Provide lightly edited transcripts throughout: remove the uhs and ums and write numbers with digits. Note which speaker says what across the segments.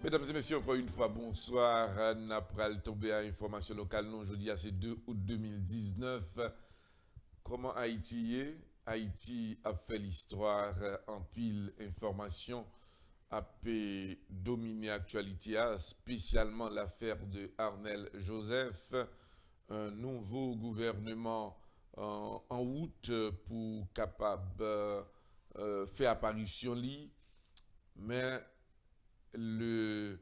Speaker 1: Mesdames et messieurs, encore une fois, bonsoir. Napral tombé à information locale, non, jeudi à c'est 2 août 2019. Comment Haïti est? Haïti a fait l'histoire en pile information, a dominé l'actualité, spécialement l'affaire de Arnel Joseph, un nouveau gouvernement en août pour capable faire apparition li, mais le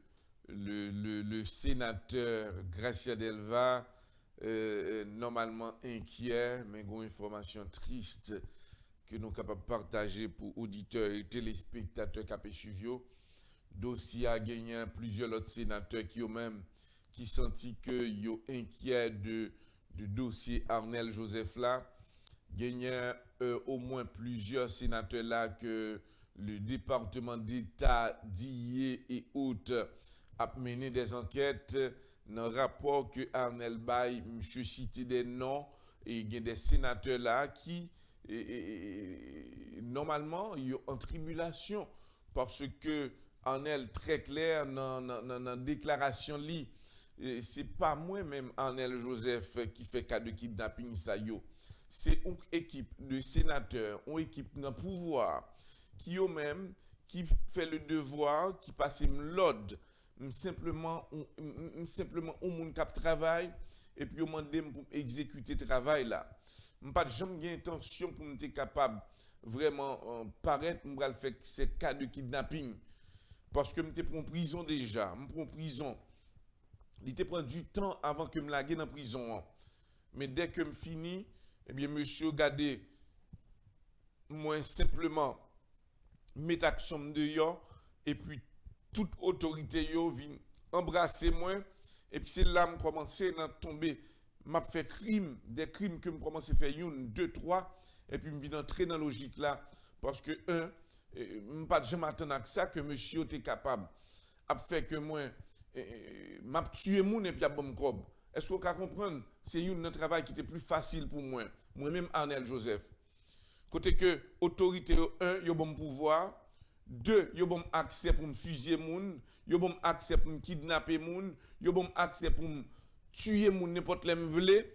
Speaker 1: sénateur Gracia Delva, normalement inquiet, mais une information triste que nous sommes capables de partager pour auditeurs et téléspectateurs qui suivi. Dossier a gagné plusieurs autres sénateurs qui ont même qui senti que yo inquiet de dossier Arnel Joseph là. Gagné au moins plusieurs sénateurs là que le département d'État d'hier et autres a mené des enquêtes dans le rapport que Arnel Bay, monsieur cité des noms, et il y a des sénateurs là qui, normalement, ils sont en tribulation parce que Arnel très clair dans la déclaration li, c'est pas moi-même Arnel Joseph qui fait cas de kidnapping ça yo. C'est une équipe de sénateurs, une équipe dans le pouvoir qui eux-mêmes qui fait le devoir, qui passe l'ordre, simplement au monde qui travaille et puis on demande pour exécuter le travail là. Pas jamais intention pour être capable vraiment paraître m'bral faire ces cas de kidnapping parce que m'étais en prison déjà, m'prends prison. Il te prend du temps avant que me lague dans prison. Mais dès que me fini, eh bien monsieur gardez moi simplement mettre action dehors et puis toute autorité yo vient embrasser moi et puis c'est là me commencer à tomber m'a fait des crimes que me commencer à faire une 2 3 et puis me vient entrer dans logique là parce que pas jamais attendre à ça que monsieur était capable a fait que moi m'a tué moun et puis a bon cob. Est-ce que vous comprendre c'est un travail qui était plus facile pour moi-même Arnel Joseph. Côté que autorité 1 yo bon pouvoir, 2 yo bon accès pour me fusiller moun, yo bon accès pour me kidnapper moun, yo bon accès pour me tuer moun n'importe les vle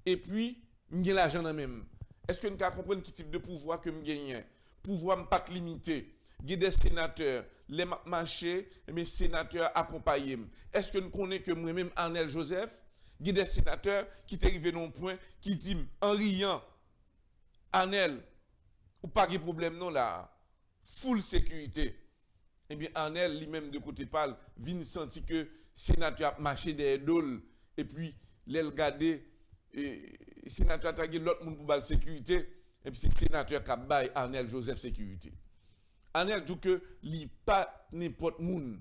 Speaker 1: et puis m'gagne l'argent dans même. Est-ce que nous comprendre qui type de pouvoir que me gagne? Pouvoir me pas limité. Il y a des sénateurs, les marchés, mes sénateurs accompagnent. Est-ce que nous connaissons que moi-même Arnel Joseph, il y a des sénateurs qui sont arrivés dans un point qui disent en riant Arnel ou pas de problème non là, full sécurité. Eh bien, Arnel, lui-même de côté parle, vient sentir que le sénateur a marché des dôles, et puis, l'el gardé, le sénateur a l'autre monde pour la sécurité, et puis, c'est le sénateur qui a baillé Arnel Joseph sécurité. Arnel dit que, il pas n'importe monde.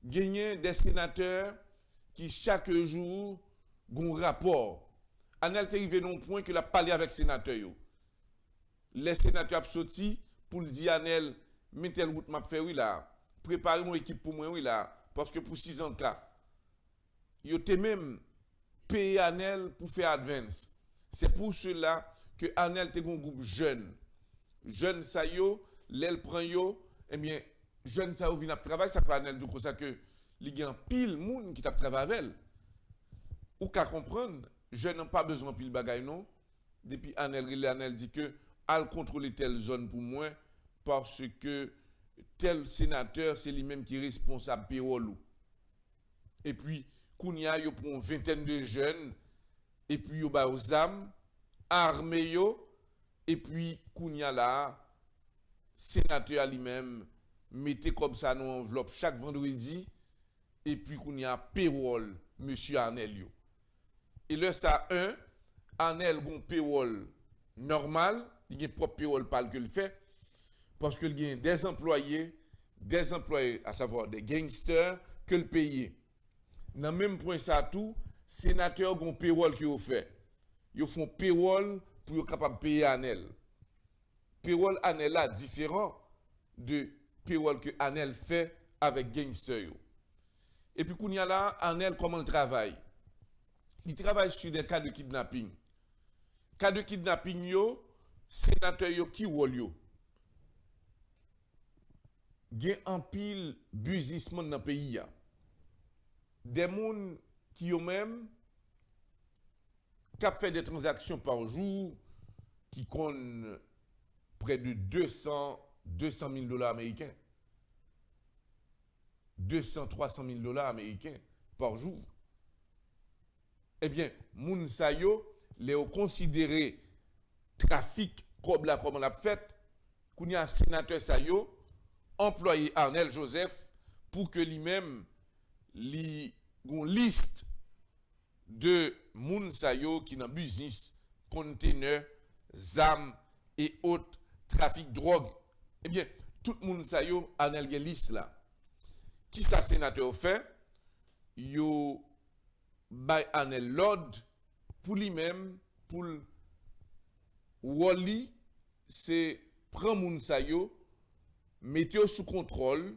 Speaker 1: Gagner des sénateurs qui, chaque jour, ont un rapport. Arnel est arrivé à un point qu'il a parlé avec les sénateurs. Les sénateurs ont sorti pour le dire Arnel, mettez le route m'a fait oui là, préparez mon équipe pour moi oui là, parce que pour 6 ans cas, yo te même payé Arnel pour faire advance. C'est pour cela que Arnel te un groupe jeune. Jeune ça yo, l'el prend yo, eh bien jeune ça yo vient à travailler ça fait Arnel du coup ça que il y a pile monde qui t'a travaillé avec. Ou qu'à comprendre, jeune n'a pas besoin pile bagay non. Depuis Arnel dit que al contrôler telle zone pour moi parce que tel sénateur c'est lui-même qui est responsable payroll. Et puis kounya yo pour une vingtaine de jeunes et puis yo ba aux âmes armé yo et puis kounya là sénateur lui-même mettez comme ça dans enveloppe chaque vendredi et puis kounya payroll monsieur Arnel yo. Et là ça Arnel gon payroll normal, il y a propre payroll par que le fait parce que il y a des employés, à savoir des gangsters que le payer. Dans même point ça tout, sénateur gon payroll qui ont fait. Ils font payroll pour être capable de payer Arnel. Payroll Arnel là différent de payroll que Arnel fait avec gangsters. Et puis kounya là, Arnel comment il travaille? Il travaille sur des cas de kidnapping. Cas de kidnapping yo, sénateur yo qui rôle yo. gen en pile busisme dans le pays. Des gens qui ont même fait des transactions par jour qui comptent près de 200 000 dollars américains. 300 000 dollars américains par jour. Eh bien, moun sa yo, les considéré trafic comme on l'a fait, qu'on y a un sénateur sa yo, employé Arnel Joseph pour que lui-même li une liste de moun sa yo qui dans business conteneur zam et autres trafic drogue. Eh bien, tout moun sa yo Arnel gen liste là. Qui sa sénateur fait? Yo bay Arnel l'ordre pour lui-même pour Wally c'est prend moun sa yo mettez sous contrôle,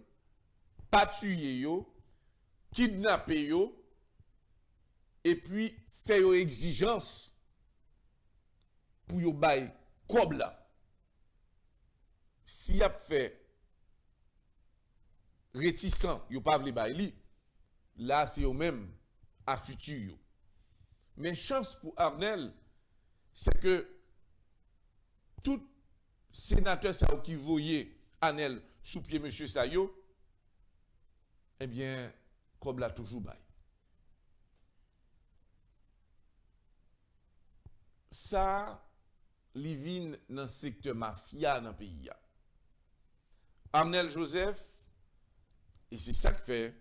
Speaker 1: pas tuer yo, kidnapper yo, et puis faire yo exigence pour yo bay kob la. Si y a fait réticent, yo pas vle bay li, là c'est yo même à futur yo. Mais chance pour Arnel, c'est que tout sénateur sa qui voyait Arnel sous pied monsieur Sayo, eh bien, comme l'a toujours bail. Ça, li vin dans le secteur mafia dans le pays. Arnel Joseph, et c'est ça que fait,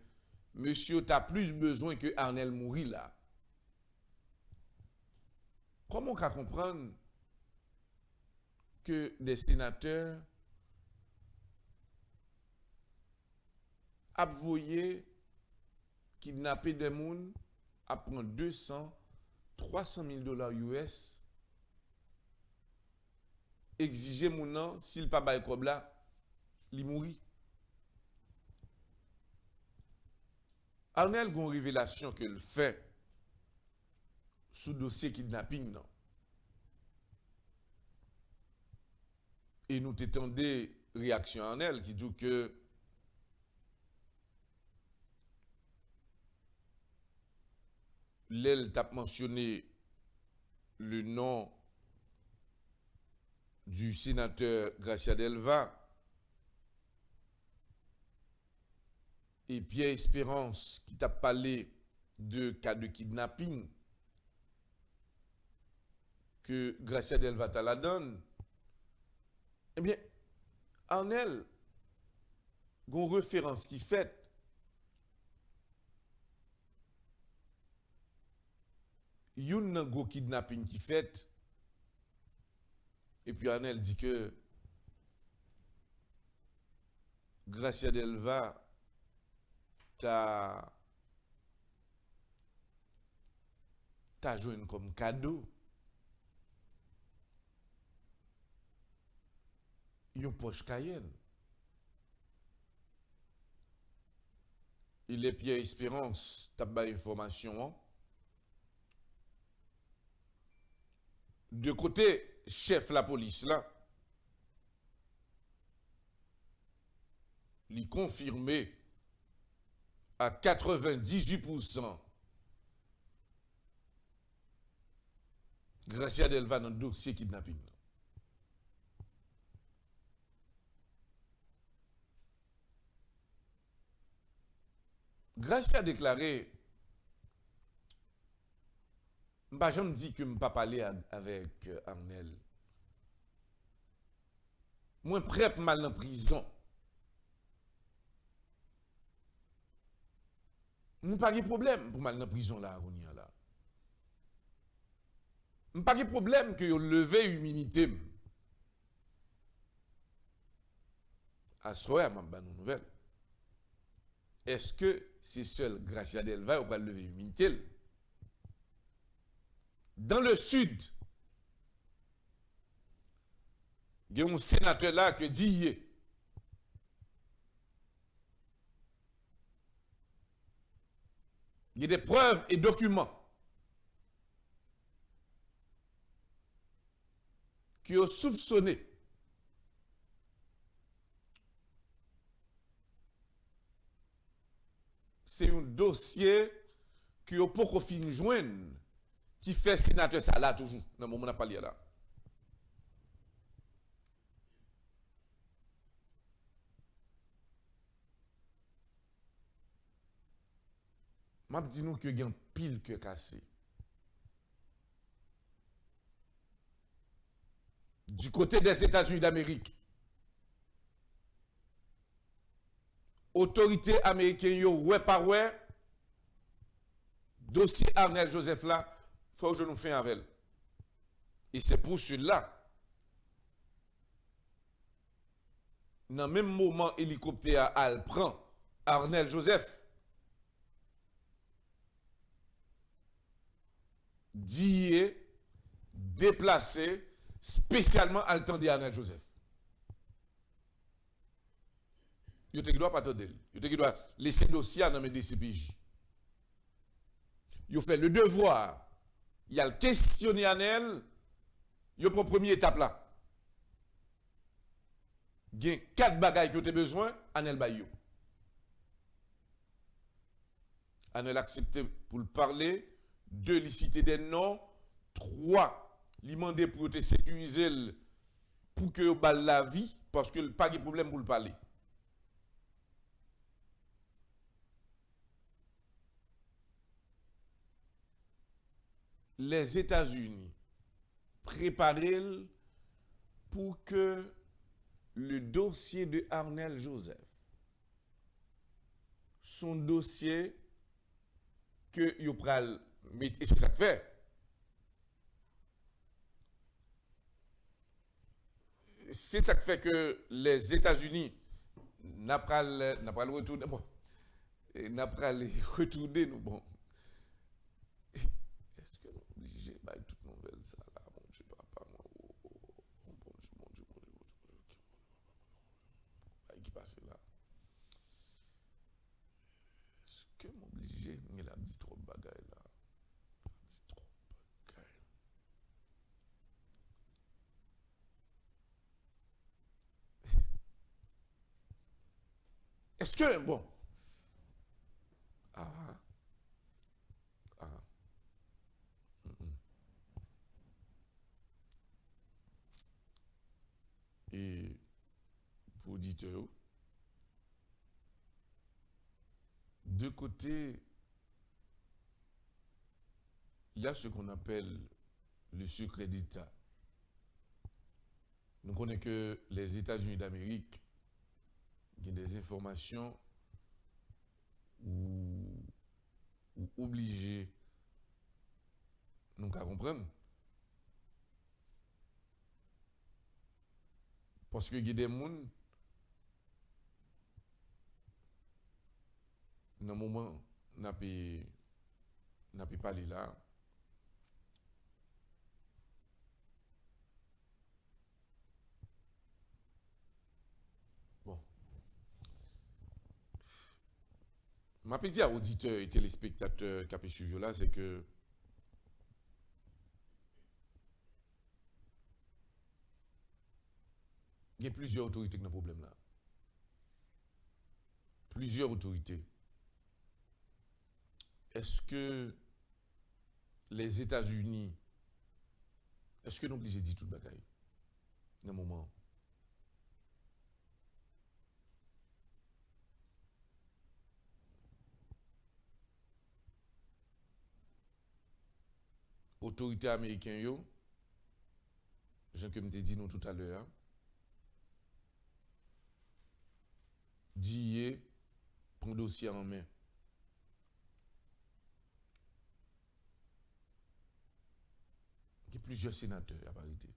Speaker 1: monsieur, tu as plus besoin que Arnel mourir là. Comment on peut comprendre que des sénateurs voyé kidnapper des gens à prendre 200, 300 000 dollars US, exiger mon nom, s'il pas bail comme là, il mourit. Arnel a une révélation qu'il fait sous dossier kidnapping. Non? Et nous t'étendons des réactions à Arnel qui dit que l'aile t'a mentionné le nom du sénateur Gracia Delva et Pierre Espérance qui t'a parlé de cas de kidnapping que Gracia Delva t'a la donne. Eh bien, Arnel, une référence qui fait yon nan go kidnapping qui fait et puis Arnel dit que Gracia Delva t'a joué comme cadeau yon Porsche Cayenne. Il est Pierre Espérance t'a ba information. De côté chef la police là, il confirmé à 98% Gracia Delva dans le dossier kidnapping. Gracia a déclaré, je me dis que je ne pas parler avec Arnel. Moi, prêt mal en prison. Je n'ai pas de problème pour mal en prison là, là. Je n'ai pas de problème que vous levez l'humilité. À ce moment, je vais vous nouvelle. Est-ce que c'est seul Gracia Delva qui va lever l'humilité? Dans le sud, il y a un sénateur là qui dit il y a des preuves et documents qui ont soupçonné c'est un dossier que vous pouvez fin joindre qui fait sénateur ça là toujours dans le moment où on a parlé là. M'a dit nous que gen pile que cassé. Du côté des États-Unis d'Amérique, autorités américaines yo ouais par ouais dossier Arnel Joseph là, faut que je nous fasse avec. Et c'est pour cela dans le même moment hélicoptère al prend Arnel Joseph d'y déplacé spécialement à temps d'Arnel Joseph. Il ne pas attendre. Il doit laisser le dossier dans mes DCPJ. Il fait le devoir. Il y a le questionnaire Arnel. Il prend première étape là. Il y a 4 bagages qui ont besoin, Arnel Bayou. Arnel accepté pour le parler. 2, il citer des noms. 3, il demandé pour te sécuriser pour que vous balle la vie parce que pas de problème pour le parler. Les États-Unis préparent pour que le dossier de Arnel Joseph, son dossier que il pral mettre, et c'est ça que fait. C'est ça qui fait que les États-Unis n'a pas retourner bon n'a pas retourner nous bon. Est-ce que nous obligé bah toute nouvelle ça là bon Dieu papa moi bon Dieu qui passe là. Est-ce que m'obligé il a dit trop de bagaille là. Dit trop de bagaille. Est-ce que bon et pour auditeur de côté il y a ce qu'on appelle le secret d'État. Nous connaissons que les États-Unis d'Amérique ont des informations ou obligés nous à comprendre. Parce que il y a des gens dans le moment n'a pas parlé là. Bon. Ma petite à auditeurs et téléspectateurs qui ont suivi là, c'est que il y a plusieurs autorités qui ont un problème là. Plusieurs autorités. Est-ce que les États-Unis, est-ce que nous obligés de dire tout le bagaille dans le moment? Autorités américaines, yo, Jean que me dit nous tout à l'heure, dit prend dossier en main. Il y a plusieurs sénateurs à parité.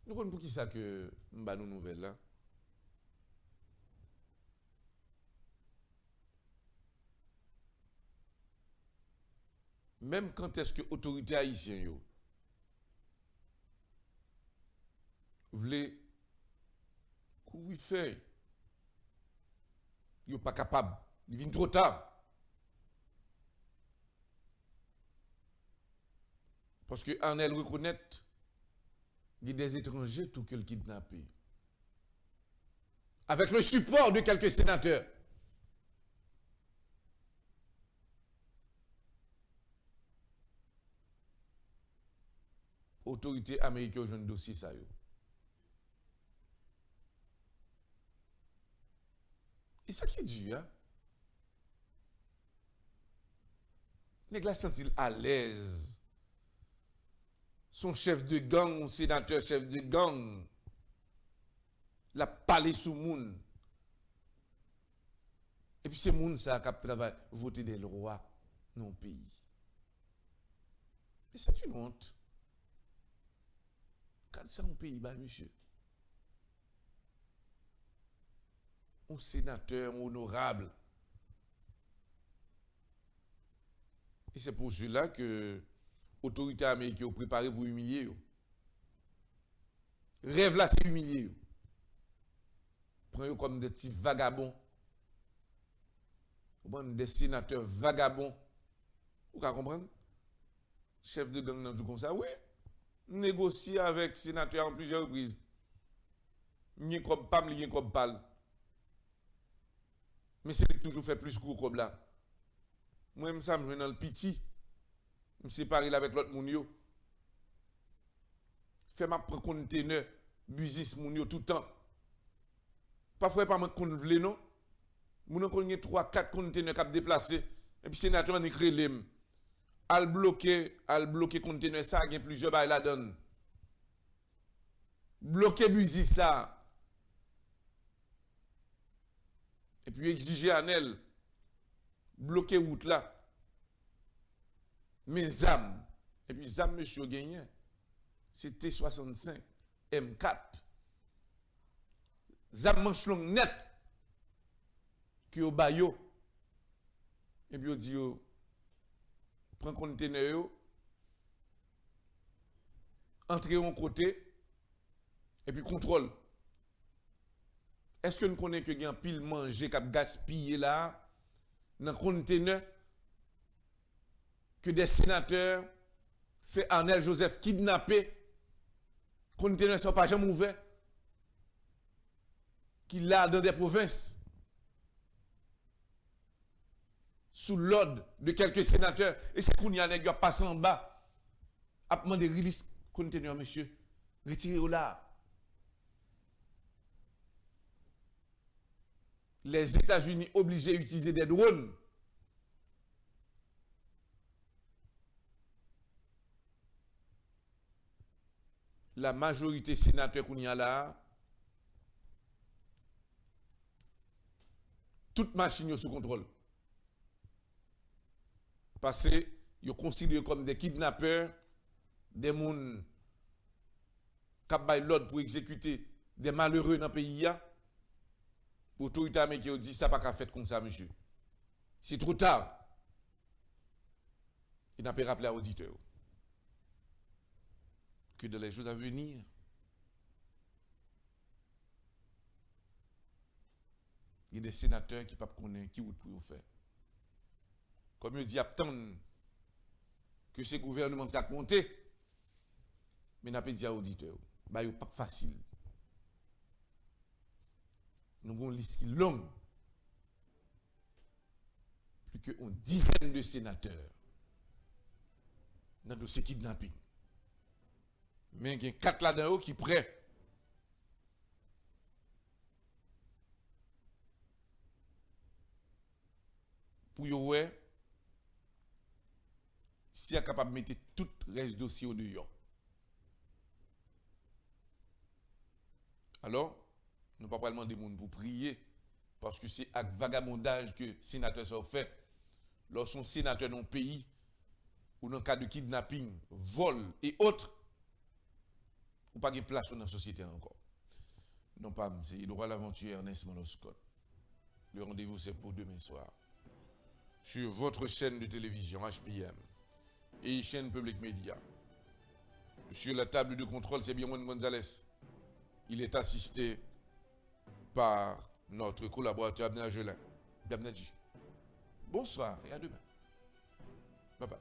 Speaker 1: Nous connaissons pour qui ça que nous avons nos nouvelles là. Même quand est-ce que l'autorité haïtienne voulait couvrir fait, il n'est pas capable, il vient trop tard. Parce que Arnel reconnaît Il y a des étrangers tout que le kidnappé. Avec le support de quelques sénateurs. Autorité américaine au dossier ça yo. Et ça qui est dur, hein? Les gars sont-ils à l'aise? Son chef de gang, son sénateur chef de gang, la parlé sous moun. Et puis c'est moun ça qui travaille, voter des lois dans le pays. Mais c'est une honte. Quand ça un pays, bah, monsieur. Un sénateur honorable. Et c'est pour cela que l'autorité américaine a préparé pour humilier. Rêve là, c'est humilier. Prenez comme des petits vagabonds. Des sénateurs vagabonds. Vous comprenez? Chef de gang dans du comme ça, oui. Négocier avec sénateur en plusieurs reprises. Ni comme pam, ni comme pal. Mais c'est toujours fait plus court comme là. Moi, je suis dans le petit. Je me sépare avec l'autre mounio. Fais ma prendre conteneur, business mounio tout le temps. Parfois, pas moi qu'on veut, non? Moun kon gen 3-4 conteneurs qui déplacé. Et puis, sénateur en écrit l'em. Al bloquer conteneur ça, il y a plusieurs bails la donne. Bloquer business ça. Et puis exiger à elle. Bloquer route là. Mais ZAM. Et puis ZAM, monsieur gagné. C'était 65 M4. ZAM manche long net. Qui au bayo. Et puis on dit, prend conteneur, entrer en côté, et puis contrôle. Est-ce que nous connaissons que y a un pile manger qui a gaspillé là, dans le conteneur, que des sénateurs fait Arnel Joseph kidnapper, conteneur ne sont pas jamais ouvert, qui l'a dans des provinces, sous l'ordre de quelques sénateurs, et c'est qu'on y a un gars passant en bas, à demander release conteneur, monsieur, retirez-le là. Les États-Unis obligés d'utiliser des drones. La majorité sénateur qu'on y a là, toute machine est sous contrôle. Parce que ils sont considérés comme des kidnappeurs, des gens qui ont l'ordre pour exécuter des malheureux dans le pays. L'autorité américaine dit ça pas qu'à faire comme ça, monsieur. C'est trop tard. Il n'a pas rappelé à l'auditeur que dans les jours à venir, il y a des sénateurs qui ne peuvent pas connaître qui pour faire. Comme il dit, attendre que ce gouvernement ça compté, mais n'a pas dit à l'auditeur. Bah, il n'est pas facile. Nous avons une liste longue. Plus qu'une dizaine de sénateurs dans le dossier kidnapping. Mais il y a 4 là-dedans qui sont prêts. Pour y ouais, si elle est capable de mettre tout le reste dossier au dehors. Alors, nous ne pouvons pas demander gens pour prier, parce que c'est avec vagabondage que les sénateurs sont faits. Lorsqu'on sénateur dans un pays, ou dans le cas de kidnapping, vol et autres, ou pas de place dans la société encore. Non pas, c'est le roi l'aventure Ernest Manlov Scott. Le rendez-vous c'est pour demain soir. Sur votre chaîne de télévision HPM et chaîne Public Média. Sur la table de contrôle, c'est Byron Gonzalez. Il est assisté par notre collaborateur Abdel Agelin. Bonsoir et à demain. Bye bye.